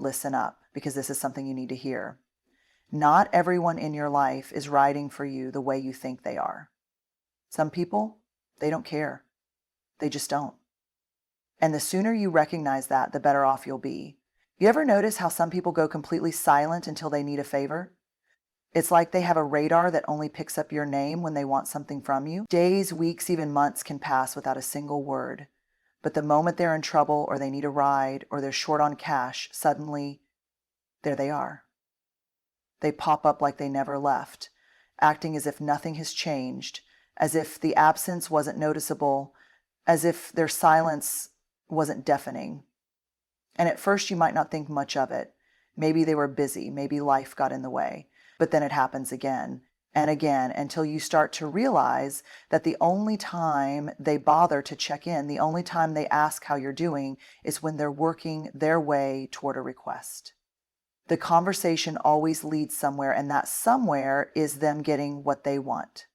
listen up, because this is something you need to hear. Not everyone in your life is riding for you the way you think they are. Some people, they don't care. They just don't. And the sooner you recognize that, the better off you'll be. You ever notice how some people go completely silent until they need a favor? It's like they have a radar that only picks up your name when they want something from you. Days, weeks, even months can pass without a single word. But the moment they're in trouble, or they need a ride, or they're short on cash, suddenly, there they are. They pop up like they never left, acting as if nothing has changed, as if the absence wasn't noticeable, as if their silence wasn't deafening. And at first you might not think much of it. Maybe they were busy, maybe life got in the way. But then it happens again and again until you start to realize that the only time they bother to check in, the only time they ask how you're doing, is when they're working their way toward a request. The conversation always leads somewhere, and that somewhere is them getting what they want.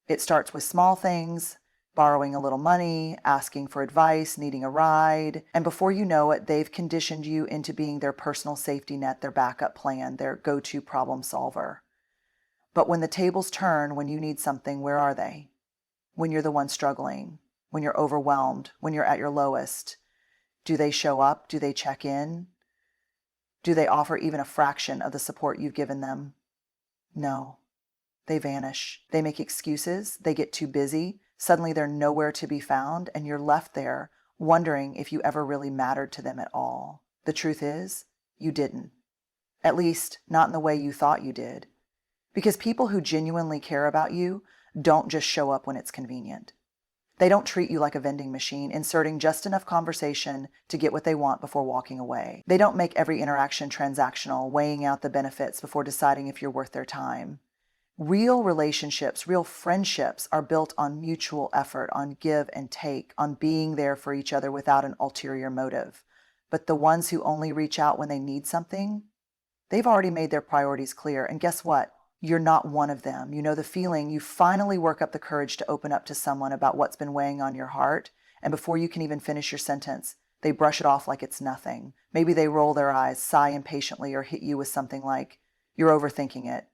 It starts with small things, borrowing a little money, asking for advice, needing a ride, and before you know it, they've conditioned you into being their personal safety net, their backup plan, their go-to problem solver. But when the tables turn, when you need something, where are they? When you're the one struggling, when you're overwhelmed, when you're at your lowest, do they show up? Do they check in? Do they offer even a fraction of the support you've given them? No. They vanish. They make excuses. They get too busy. Suddenly they're nowhere to be found, and you're left there wondering if you ever really mattered to them at all. The truth is, you didn't. At least, not in the way you thought you did. Because people who genuinely care about you don't just show up when it's convenient. They don't treat you like a vending machine, inserting just enough conversation to get what they want before walking away. They don't make every interaction transactional, weighing out the benefits before deciding if you're worth their time. Real relationships, real friendships are built on mutual effort, on give and take, on being there for each other without an ulterior motive. But the ones who only reach out when they need something, they've already made their priorities clear. And guess what? You're not one of them. You know the feeling. You finally work up the courage to open up to someone about what's been weighing on your heart. And before you can even finish your sentence, they brush it off like it's nothing. Maybe they roll their eyes, sigh impatiently, or hit you with something like, "You're overthinking it,"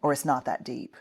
or "It's not that deep."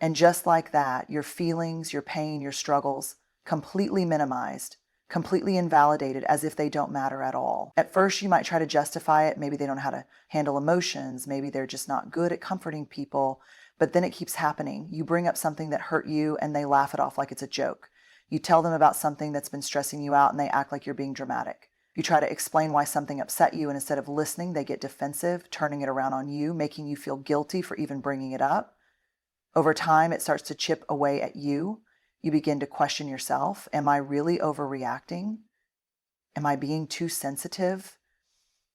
And just like that, your feelings, your pain, your struggles, completely minimized, completely invalidated, as if they don't matter at all. At first, you might try to justify it. Maybe they don't know how to handle emotions. Maybe they're just not good at comforting people. But then it keeps happening. You bring up something that hurt you, and they laugh it off like it's a joke. You tell them about something that's been stressing you out, and they act like you're being dramatic. You try to explain why something upset you, and instead of listening, they get defensive, turning it around on you, making you feel guilty for even bringing it up. Over time, it starts to chip away at you. You begin to question yourself. Am I really overreacting? Am I being too sensitive?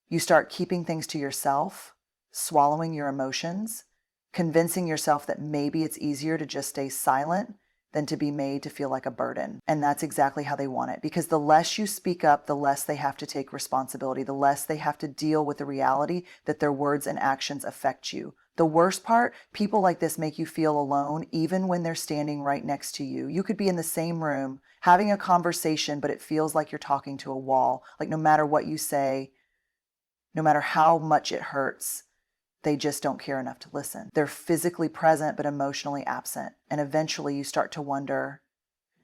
You start keeping things to yourself, swallowing your emotions, convincing yourself that maybe it's easier to just stay silent than to be made to feel like a burden. And that's exactly how they want it, because the less you speak up, the less they have to take responsibility, the less they have to deal with the reality that their words and actions affect you. The worst part, people like this make you feel alone even when they're standing right next to you. You could be in the same room having a conversation, but it feels like you're talking to a wall. Like no matter what you say, no matter how much it hurts, they just don't care enough to listen. They're physically present, but emotionally absent. And eventually you start to wonder,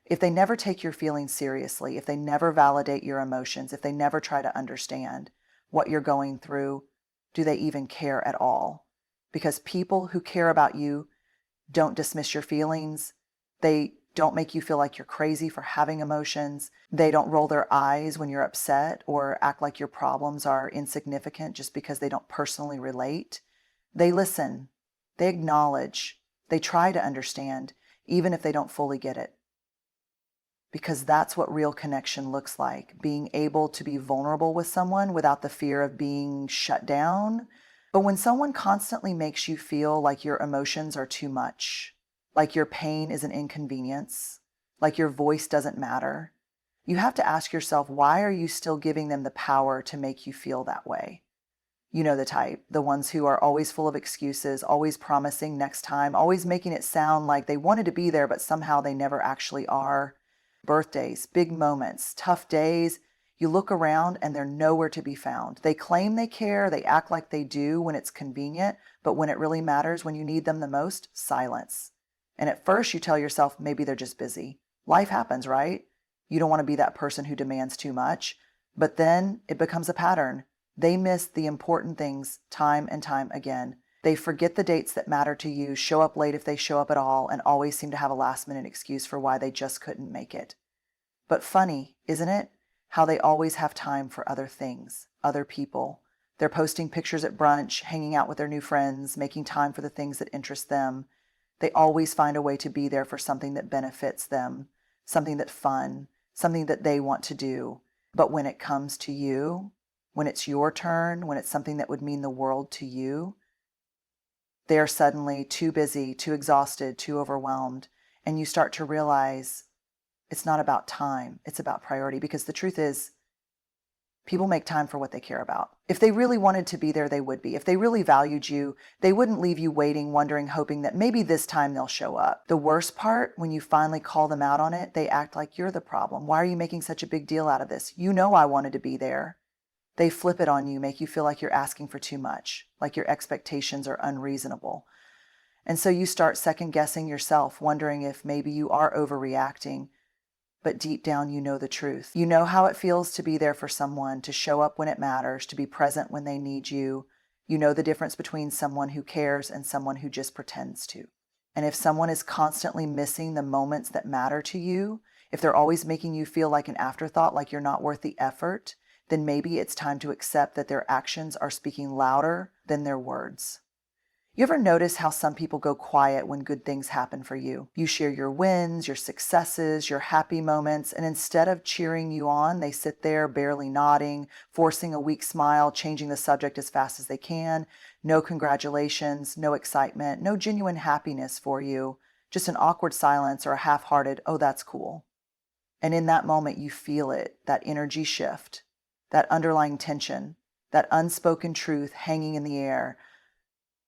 if they never take your feelings seriously, if they never validate your emotions, if they never try to understand what you're going through, do they even care at all? Because people who care about you don't dismiss your feelings. They don't make you feel like you're crazy for having emotions. They don't roll their eyes when you're upset or act like your problems are insignificant just because they don't personally relate. They listen. They acknowledge. They try to understand, even if they don't fully get it. Because that's what real connection looks like, being able to be vulnerable with someone without the fear of being shut down. But when someone constantly makes you feel like your emotions are too much, like your pain is an inconvenience, like your voice doesn't matter, you have to ask yourself, why are you still giving them the power to make you feel that way? You know the type, the ones who are always full of excuses, always promising next time, always making it sound like they wanted to be there, but somehow they never actually are. Birthdays, big moments, tough days, You look around and they're nowhere to be found. They claim they care, they act like they do when it's convenient, but when it really matters, when you need them the most, silence. And at first you tell yourself maybe they're just busy. Life happens, right? You don't want to be that person who demands too much. But then it becomes a pattern. They miss the important things time and time again. They forget the dates that matter to you, show up late if they show up at all, and always seem to have a last-minute excuse for why they just couldn't make it. But funny, isn't it? How they always have time for other things, other people. They're posting pictures at brunch, hanging out with their new friends, making time for the things that interest them. They always find a way to be there for something that benefits them, something that's fun, something that they want to do. But when it comes to you, when it's your turn, when it's something that would mean the world to you, they're suddenly too busy, too exhausted, too overwhelmed. And you start to realize it's not about time, it's about priority. Because the truth is, people make time for what they care about. If they really wanted to be there, they would be. If they really valued you, they wouldn't leave you waiting, wondering, hoping that maybe this time they'll show up. The worst part, when you finally call them out on it, they act like you're the problem. Why are you making such a big deal out of this? You know I wanted to be there. They flip it on you, make you feel like you're asking for too much, like your expectations are unreasonable. And so you start second guessing yourself, wondering if maybe you are overreacting. But deep down, you know the truth. You know how it feels to be there for someone, to show up when it matters, to be present when they need you. You know the difference between someone who cares and someone who just pretends to. And if someone is constantly missing the moments that matter to you, if they're always making you feel like an afterthought, like you're not worth the effort, then maybe it's time to accept that their actions are speaking louder than their words. You ever notice how some people go quiet when good things happen for you? You share your wins, your successes, your happy moments, and instead of cheering you on, they sit there barely nodding, forcing a weak smile, changing the subject as fast as they can. No congratulations, no excitement, no genuine happiness for you, just an awkward silence or a half-hearted, oh, that's cool. And in that moment, you feel it, that energy shift, that underlying tension, that unspoken truth hanging in the air.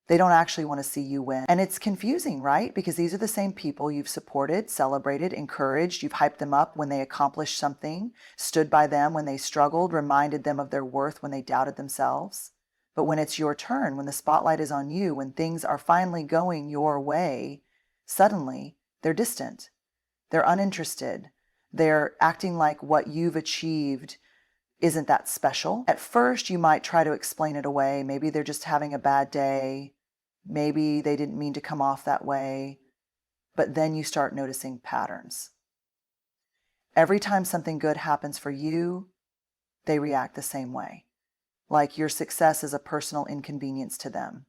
They don't actually want to see you win. And it's confusing, right? Because these are the same people you've supported, celebrated, encouraged. You've hyped them up when they accomplished something, stood by them when they struggled, reminded them of their worth when they doubted themselves. But when it's your turn, when the spotlight is on you, when things are finally going your way, suddenly they're distant. They're uninterested. They're acting like what you've achieved isn't that special. At first, you might try to explain it away. Maybe they're just having a bad day. Maybe they didn't mean to come off that way. But then you start noticing patterns. Every time something good happens for you, they react the same way. Like your success is a personal inconvenience to them.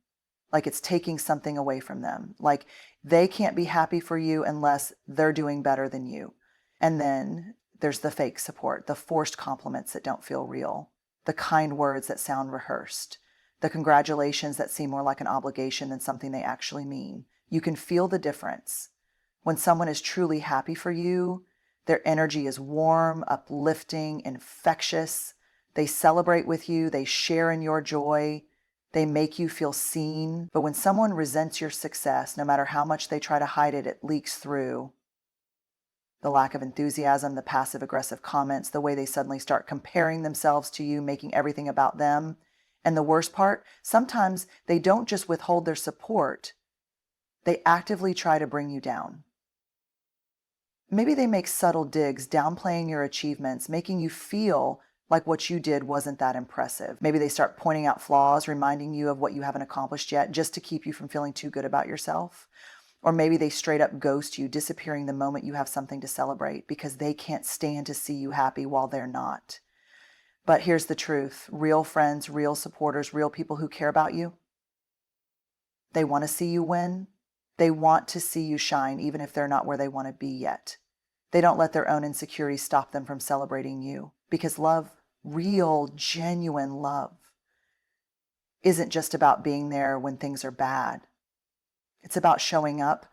Like it's taking something away from them. Like they can't be happy for you unless they're doing better than you. And then there's the fake support, the forced compliments that don't feel real, the kind words that sound rehearsed, the congratulations that seem more like an obligation than something they actually mean. You can feel the difference. When someone is truly happy for you, their energy is warm, uplifting, infectious. They celebrate with you, they share in your joy, they make you feel seen. But when someone resents your success, no matter how much they try to hide it, it leaks through. The lack of enthusiasm, the passive-aggressive comments, the way they suddenly start comparing themselves to you, making everything about them. And the worst part, sometimes they don't just withhold their support, they actively try to bring you down. Maybe they make subtle digs, downplaying your achievements, making you feel like what you did wasn't that impressive. Maybe they start pointing out flaws, reminding you of what you haven't accomplished yet, just to keep you from feeling too good about yourself. Or maybe they straight up ghost you, disappearing the moment you have something to celebrate because they can't stand to see you happy while they're not. But here's the truth. Real friends, real supporters, real people who care about you, they want to see you win. They want to see you shine, even if they're not where they want to be yet. They don't let their own insecurities stop them from celebrating you. Because love, real, genuine love, isn't just about being there when things are bad. It's about showing up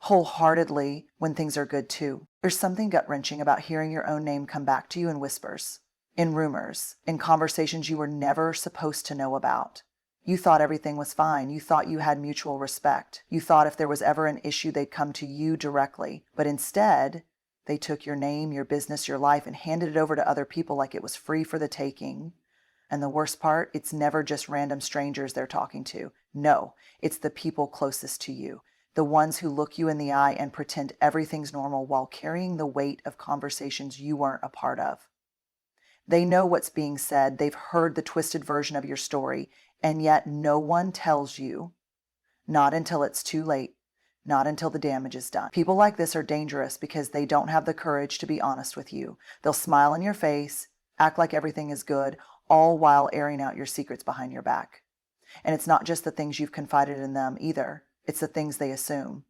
wholeheartedly when things are good too. There's something gut-wrenching about hearing your own name come back to you in whispers, in rumors, in conversations you were never supposed to know about. You thought everything was fine. You thought you had mutual respect. You thought if there was ever an issue, they'd come to you directly. But instead, They took your name, your business, your life, and handed it over to other people like it was free for the taking. And the worst part, it's never just random strangers they're talking to. No, it's the people closest to you, the ones who look you in the eye and pretend everything's normal while carrying the weight of conversations you weren't a part of. They know what's being said, they've heard the twisted version of your story, and yet no one tells you, not until it's too late, not until the damage is done. People like this are dangerous because they don't have the courage to be honest with you. They'll smile in your face, act like everything is good, all while airing out your secrets behind your back. And it's not just the things you've confided in them either. It's the things they assume,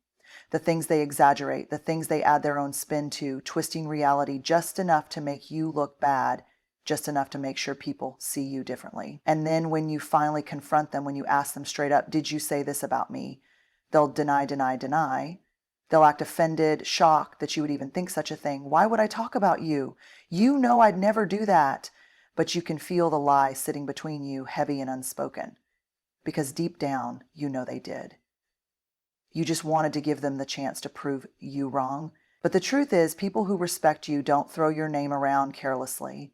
the things they exaggerate, the things they add their own spin to, twisting reality just enough to make you look bad, just enough to make sure people see you differently. And then when you finally confront them, when you ask them straight up, did you say this about me? They'll deny, deny, deny. They'll act offended, shocked that you would even think such a thing. Why would I talk about you? You know I'd never do that. But you can feel the lie sitting between you, heavy and unspoken. Because deep down, you know they did. You just wanted to give them the chance to prove you wrong. But the truth is, people who respect you don't throw your name around carelessly.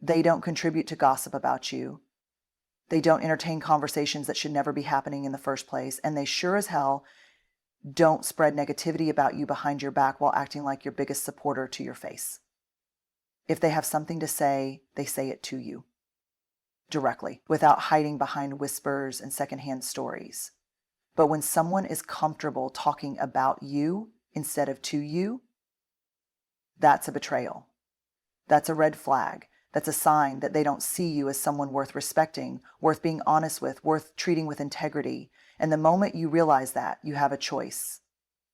They don't contribute to gossip about you. They don't entertain conversations that should never be happening in the first place. And they sure as hell don't spread negativity about you behind your back while acting like your biggest supporter to your face. If they have something to say, they say it to you directly, without hiding behind whispers and secondhand stories. But when someone is comfortable talking about you instead of to you, that's a betrayal. That's a red flag. That's a sign that they don't see you as someone worth respecting, worth being honest with, worth treating with integrity. And the moment you realize that, you have a choice.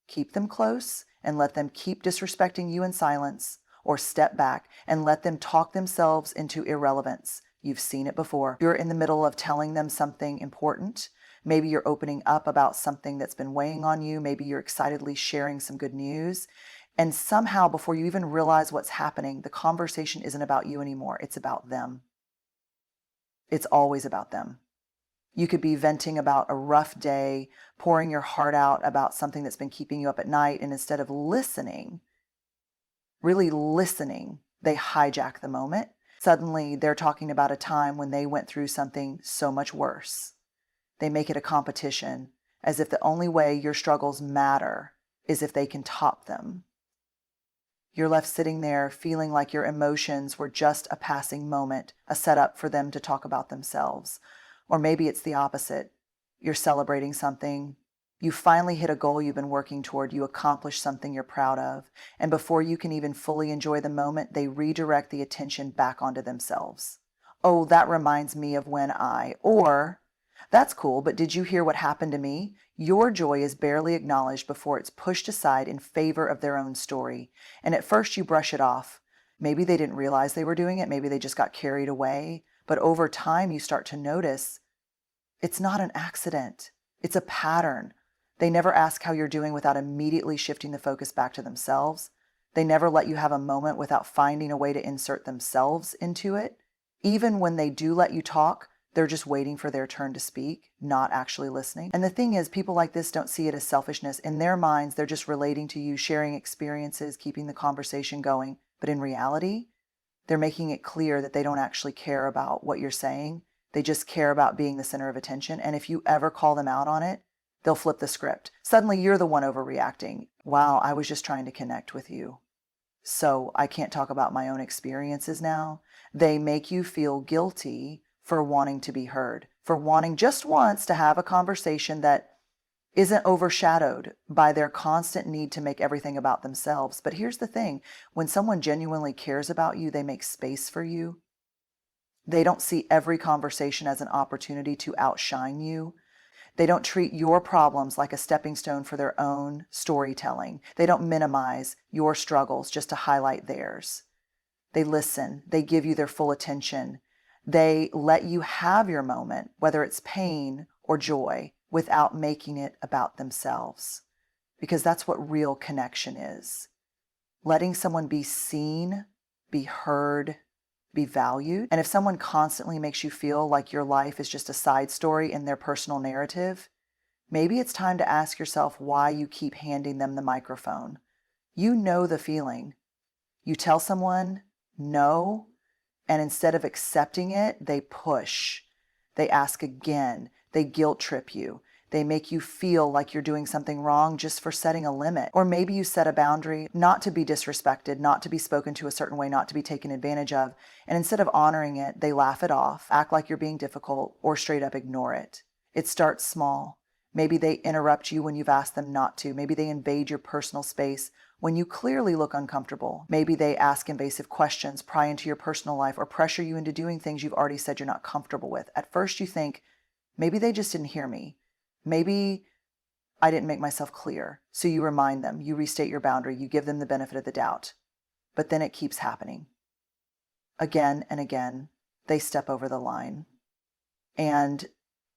Keep them close and let them keep disrespecting you in silence, or step back and let them talk themselves into irrelevance. You've seen it before. You're in the middle of telling them something important. Maybe you're opening up about something that's been weighing on you. Maybe you're excitedly sharing some good news. And somehow, before you even realize what's happening, the conversation isn't about you anymore. It's about them. It's always about them. You could be venting about a rough day, pouring your heart out about something that's been keeping you up at night, and instead of listening, really listening, they hijack the moment. Suddenly, they're talking about a time when they went through something so much worse. They make it a competition, as if the only way your struggles matter is if they can top them. You're left sitting there feeling like your emotions were just a passing moment, a setup for them to talk about themselves. Or maybe it's the opposite. You're celebrating something. You finally hit a goal you've been working toward. You accomplished something you're proud of. And before you can even fully enjoy the moment, they redirect the attention back onto themselves. Oh, that reminds me of when or that's cool, but did you hear what happened to me? Your joy is barely acknowledged before it's pushed aside in favor of their own story. And at first you brush it off. Maybe they didn't realize they were doing it. Maybe they just got carried away. But over time, you start to notice it's not an accident. It's a pattern. They never ask how you're doing without immediately shifting the focus back to themselves. They never let you have a moment without finding a way to insert themselves into it. Even when they do let you talk, they're just waiting for their turn to speak, not actually listening. And the thing is, people like this don't see it as selfishness. In their minds, they're just relating to you, sharing experiences, keeping the conversation going. But in reality, they're making it clear that they don't actually care about what you're saying. They just care about being the center of attention. And if you ever call them out on it, they'll flip the script. Suddenly you're the one overreacting. Wow, I was just trying to connect with you. So I can't talk about my own experiences now. They make you feel guilty for wanting to be heard, for wanting just once to have a conversation that isn't overshadowed by their constant need to make everything about themselves. But here's the thing, when someone genuinely cares about you, they make space for you. They don't see every conversation as an opportunity to outshine you. They don't treat your problems like a stepping stone for their own storytelling. They don't minimize your struggles just to highlight theirs. They listen. They give you their full attention. They let you have your moment, whether it's pain or joy, without making it about themselves. Because that's what real connection is. Letting someone be seen, be heard, be valued. And if someone constantly makes you feel like your life is just a side story in their personal narrative, maybe it's time to ask yourself why you keep handing them the microphone. You know the feeling. You tell someone no, and instead of accepting it, they push. They ask again. They guilt trip you. They make you feel like you're doing something wrong just for setting a limit. Or maybe you set a boundary not to be disrespected, not to be spoken to a certain way, not to be taken advantage of. And instead of honoring it, they laugh it off, act like you're being difficult, or straight up ignore it. It starts small. Maybe they interrupt you when you've asked them not to. Maybe they invade your personal space when you clearly look uncomfortable. Maybe they ask invasive questions, pry into your personal life, or pressure you into doing things you've already said you're not comfortable with. At first you think, maybe they just didn't hear me. Maybe I didn't make myself clear. So you remind them, you restate your boundary, you give them the benefit of the doubt. But then it keeps happening. Again and again, they step over the line. And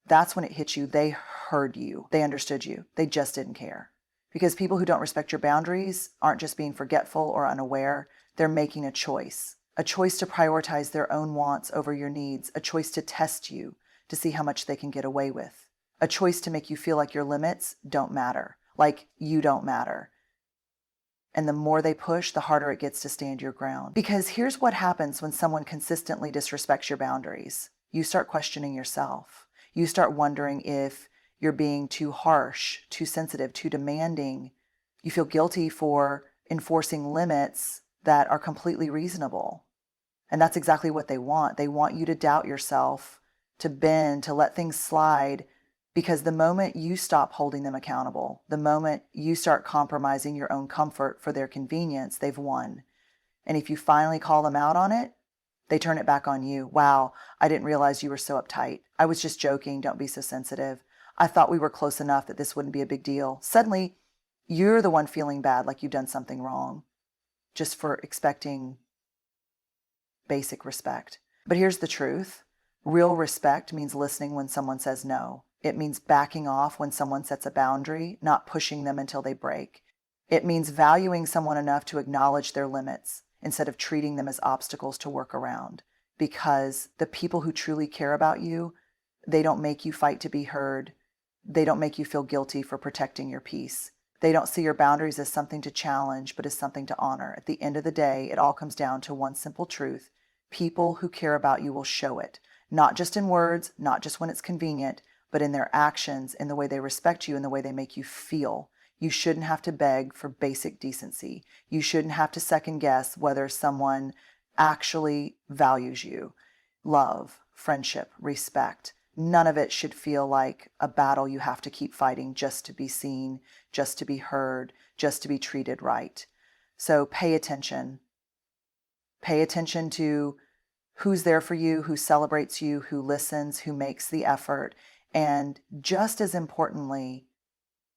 that's when it hits you. They heard you. They understood you. They just didn't care. Because people who don't respect your boundaries aren't just being forgetful or unaware. They're making a choice to prioritize their own wants over your needs, a choice to test you to see how much they can get away with, a choice to make you feel like your limits don't matter, like you don't matter. And the more they push, the harder it gets to stand your ground. Because here's what happens when someone consistently disrespects your boundaries. You start questioning yourself. You start wondering if you're being too harsh, too sensitive, too demanding. You feel guilty for enforcing limits that are completely reasonable. And that's exactly what they want. They want you to doubt yourself, to bend, to let things slide, because the moment you stop holding them accountable, the moment you start compromising your own comfort for their convenience, they've won. And if you finally call them out on it, they turn it back on you. Wow, I didn't realize you were so uptight. I was just joking. Don't be so sensitive. I thought we were close enough that this wouldn't be a big deal. Suddenly, you're the one feeling bad, like you've done something wrong, just for expecting basic respect. But here's the truth. Real respect means listening when someone says no. It means backing off when someone sets a boundary, not pushing them until they break. It means valuing someone enough to acknowledge their limits instead of treating them as obstacles to work around. Because the people who truly care about you, they don't make you fight to be heard. They don't make you feel guilty for protecting your peace. They don't see your boundaries as something to challenge, but as something to honor. At the end of the day, it all comes down to one simple truth. People who care about you will show it, not just in words, not just when it's convenient, but in their actions, in the way they respect you, in the way they make you feel. You shouldn't have to beg for basic decency. You shouldn't have to second guess whether someone actually values you. Love, friendship, respect. None of it should feel like a battle you have to keep fighting just to be seen, just to be heard, just to be treated right. So pay attention. Pay attention to who's there for you, who celebrates you, who listens, who makes the effort. And just as importantly,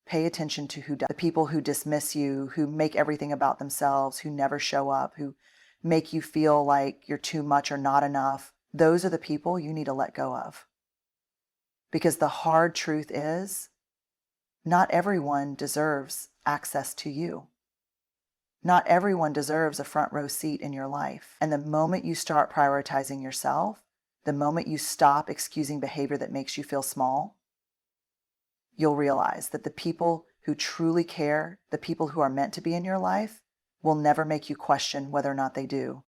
pay attention to the people who dismiss you, who make everything about themselves, who never show up, who make you feel like you're too much or not enough. Those are the people you need to let go of. Because the hard truth is, not everyone deserves access to you. Not everyone deserves a front row seat in your life. And the moment you start prioritizing yourself, the moment you stop excusing behavior that makes you feel small, you'll realize that the people who truly care, the people who are meant to be in your life, will never make you question whether or not they do.